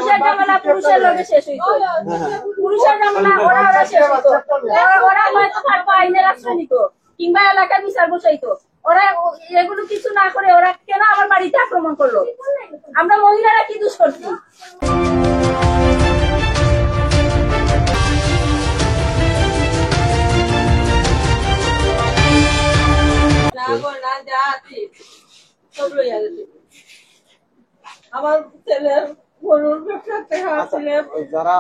পুরুষের ঝামেলা পুরুষের লগে শেষ হইতো, পুরুষের ঝামেলা ওরা ওরা শেষ হইতো, ওরা হয়তো থাকতো আইনের আশ্রয় নিত কিংবা এলাকায় বিচার বসাইতো। ওরা এগুলো কিছু না করে ওরা কেন আমার বাড়িতে আক্রমণ করলো? আমরা মহিলারা কি দোষ করছি? আমার ছেলের গরুর ব্যবসা যারা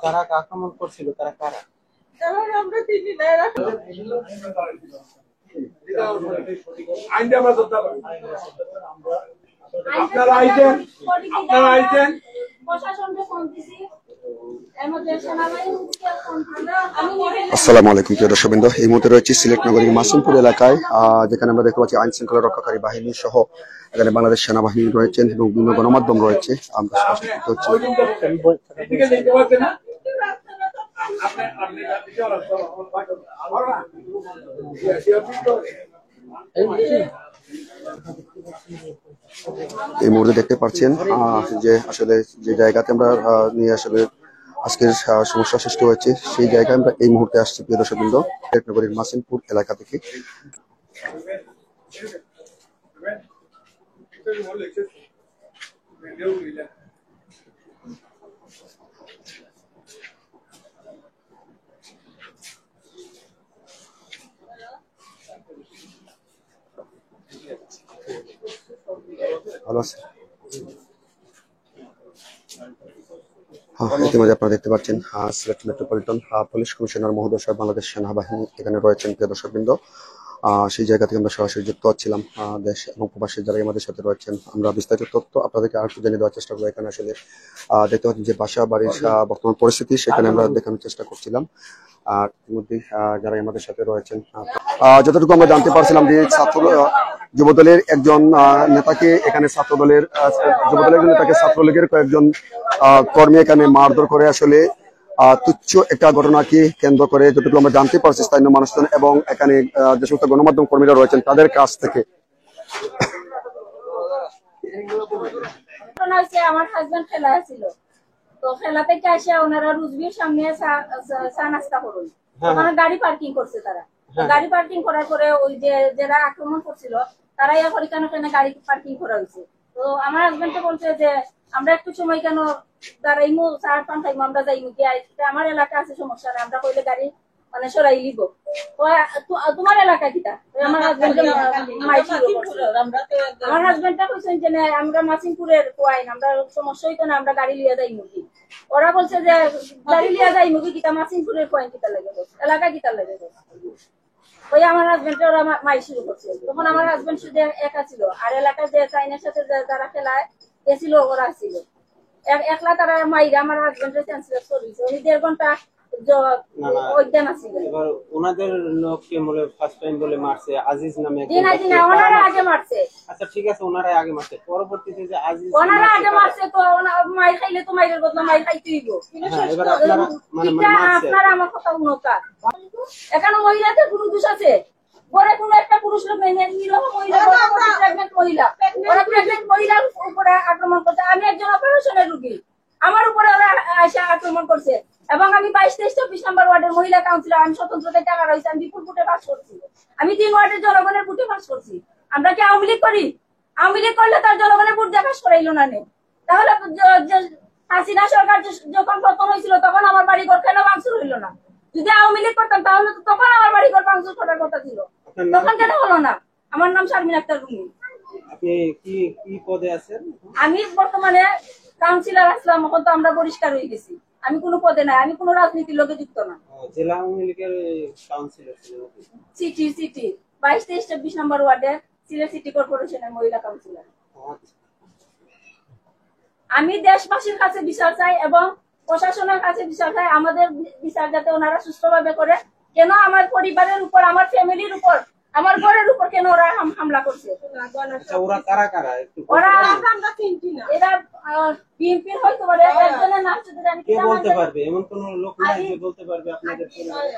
যারা আক্রমণ করছিল তারা কারা? আমরা চিনি না। আসসালামু আলাইকুম প্রিয় দর্শকবৃন্দ, এই মুহূর্তে রয়েছে সিলেট নগরীর মাসুমপুর এলাকায়, যেখানে আমরা দেখতে পাচ্ছি আইন শৃঙ্খলা রক্ষাকারী বাহিনী সহ এখানে বাংলাদেশ সেনাবাহিনী রয়েছেন এবং বিভিন্ন গণমাধ্যম রয়েছে। আমরা এই মুহূর্তে দেখতে পাচ্ছেন যে আসলে যে জায়গাতে আমরা নিয়ে আসলে আজকের সমস্যা সৃষ্টি হয়েছে সেই জায়গায় আমরা এই মুহূর্তে আসছি প্রিয় দর্শকবৃন্দ, নগরীর মাসিমপুর এলাকা থেকে। ভালো আছে। ইতিমধ্যে আপনারা দেখতে পাচ্ছেন সিলেট মেট্রোপলিটন পুলিশ কমিশনার মহোদয় সাহেব বাংলাদেশ সেনাবাহিনী এখানে রয়েছেন প্রিয় দর্শকবৃন্দ। সেই জায়গা থেকে আমরা সরাসরি যুক্ত হচ্ছিলাম দেশ এবং প্রবাসী যারা আমাদের সাথে রয়েছেন। আমরা বিস্তারিত তথ্য আপনাদেরকে আর একটু জানিয়ে দেওয়ার চেষ্টা করবো। এখানে আসলে দেখতে পাচ্ছেন যে বাসা বাড়ির বর্তমান পরিস্থিতি সেখানে আমরা দেখানোর চেষ্টা করছিলাম। আর ইতিমধ্যে যারা আমাদের সাথে রয়েছেন, যতটুকু আমরা জানতে পারছিলাম যে যুবদলের একজন নেতাকে এখানে যুবদলের নেতাকে ছাত্রলীগের কয়েকজন কর্মী এখানে মারধর করে আসলে তুচ্ছ একটা ঘটনাকে কেন্দ্র করে যতটুকু আমরা জানতে পারছি স্থানীয় মানুষজন এবং এখানে যে সমস্ত গণমাধ্যম কর্মীরা রয়েছেন তাদের কাছ থেকে। আমার হাজবেন্ড খেলা ছিল, তো খেলা থেকে আসে ওনারা রুজবির সামনে চা নাস্তা করুন, ওখানে গাড়ি পার্কিং করছে তারা। গাড়ি পার্কিং করার পরে ওই যে যারা আক্রমণ করছিল তারা ইয়া করে কেন গাড়ি পার্কিং করা হয়েছে। তো আমার হাজবেন্ডকে বলছে যে আমরা একটু সময় কেন দাঁড়াইমু, চার পাঁচ টাইম আমরা যাইমু গিয়ে আমার এলাকা আছে, সমস্যা নেই, আমরা কইলে গাড়ি মানে সরাই লিব। তোমার এলাকা কিটা? আমার হাজবেন্ডটা কইছেন যে আমরা মাসিমপুরের কোয়াইন, আমরা সমস্যা হইতো না, আমরা গাড়ি লিয়ে যাই মুখি। ওরা বলছে যে গাড়ি লিয়ে যাই মুখি কিটা, মাসিমপুরের কোয়াইন কিটা লাগে, এলাকা কিটা লাগে। ওই আমার হাজবেন্ড ওরা মাই শুরু করছে। তখন আমার হাজবেন্ড শুধু একা ছিল, আর এলাকায় যে চাইনার সাথে যারা খেলায় গেছিল ওরা ছিল একলা। তারা মাইরে আমার হাজবেন্ডের ক্যান্সেল করেছে। উনি 1.5 ঘন্টা অজ্ঞান আছিল। ওনাদের লোককে বলে ফার্স্ট টাইম বলে মারছে আজিজ নামে। ওনারা আগে মারছে। আচ্ছা ঠিক আছে, ওনারা আগে মারছে, পরবর্তীতে যে আজিজ ওনারা আগে মারছে তো মাই খাইলে তো মাইরের বদলা মাই খাইতে হইব। আপনারা আমার কথা উন্নতা এখানে মহিলাদের কোনো দোষ আছে? ঘরে কোনো একটা পুরুষ লোক নেই, নিরহ মহিলা, প্রেগনেন্ট মহিলা, ওরা প্রেগনেন্ট মহিলার উপরে আক্রমণ করছে। আমি একজন অপারেশনের রোগী, আমার উপরে ওরা এসে আক্রমণ করছে। এবং আমি 22-23-24 নম্বর ওয়ার্ডের মহিলা কাউন্সিলর, আমি স্বতন্ত্রতায় টাকা রয়েছে, আমি বিপুল ভোটে পাস করছি, আমি 3 ওয়ার্ডের জনগণের ভোটে পাস করছি। আমরা কি আওয়ামী লীগ করি? আওয়ামী লীগ করলে তার জনগণের ভোট দিয়ে পাস করাইলো না। তাহলে হাসিনা সরকার যখন পতন হয়েছিল তখন আমার বাড়ি ঘর কেন ভাঙচুর হইলো না? যদি আওয়ামী লীগ করতাম তাহলে তো তখন আমার বাড়ি ঘর ভাঙচুর করার কথা ছিল, তখন কেন হলো না? আমার নাম শারমিন আক্তার রুমি। আপনি কি পদে আছেন? আমি বর্তমানে কাউন্সিলর আসলাম, এখন তো আমরা পরিষ্কার হয়ে গেছি। আমি কোনো পদে নাই, আমি কোনো রাজনীতির লোকে যুক্ত না। জেলা আওয়ামী লীগের কাউন্সিলর ছিলেন? সিটি 22-23-24 নম্বর ওয়ার্ডে সিলেট সিটি কর্পোরেশনের মহিলা কাউন্সিলর। আমি দেশবাসীর কাছে বিচার চাই এবং প্রশাসনের কাছে বিচার চাই, আমাদের বিচার যাতে ওনারা সুষ্ঠুভাবে করে। কেন আমার পরিবারের উপর, আমার ফ্যামিলির উপর, আমার ঘরের উপর কেন ওরা হামলা করছে? ওরা কারা কারা? ওরা আমরা চিনছি না, এরা বিএনপি হয়তো পারে। একজনের নাম শুধু জানি, কে বলতে পারবে? এমন কোন লোক নাই যে বলতে পারবে আপনাদের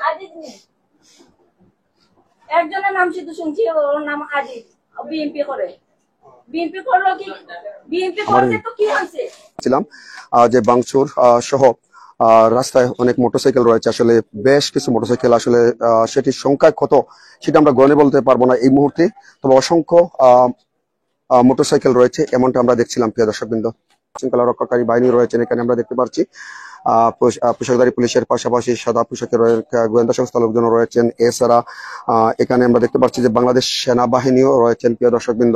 আজিজ নেই। একজনের নাম শুধু শুনছি, ওর নাম আজিজ, বিএনপি করে। বিএনপি করলো কি? বিএনপি করছে তো কি হয়েছে? ছিলাম যে বাংচুর সহ রাস্তায় অনেক মোটরসাইকেল রয়েছে, আসলে বেশ কিছু মোটরসাইকেল, আসলে সেটির সংখ্যা কত সেটা আমরা গণে বলতে পারবো না এই মুহূর্তে, তবে অসংখ্য মোটরসাইকেল রয়েছে এমনটা আমরা দেখছিলাম। প্রিয় দর্শকবৃন্দ, শৃঙ্খলা রক্ষাকারী বাহিনী রয়েছেন এখানে আমরা দেখতে পাচ্ছি। পোশাকধারী পুলিশের পাশাপাশি সাদা পোশাকের গোয়েন্দা সংস্থার লোকজন রয়েছেন। এছাড়া এখানে আমরা দেখতে পাচ্ছি যে বাংলাদেশ সেনাবাহিনীও রয়েছেন। প্রিয় দর্শকবৃন্দ,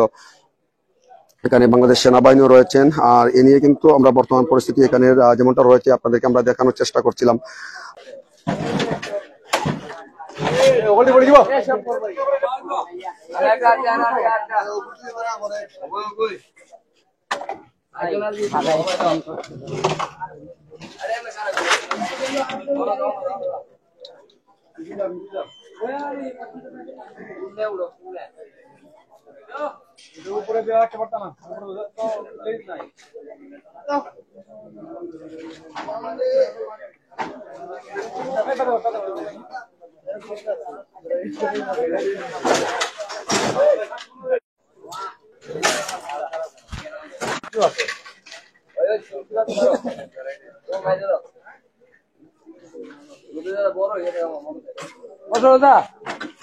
এখানে বাংলাদেশ সেনাবাহিনীও রয়েছেন। আর এ নিয়ে কিন্তু আমরা বর্তমান পরিস্থিতি এখানে যেমনটা রয়েছে আপনাদেরকে আমরা দেখানোর চেষ্টা করছিলাম। উপরে দেওয়া একটা পারতাম না, নাই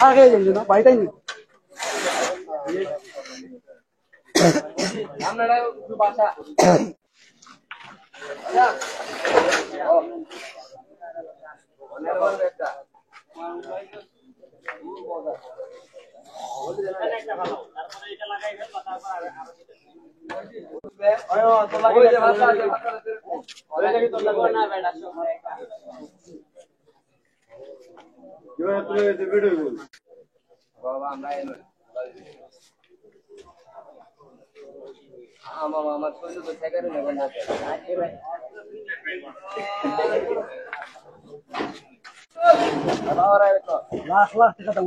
আগে বাড়িটাই নেই আপনারা বাসা আমার শরীর তো সেখানে লাখ লাখ টাকা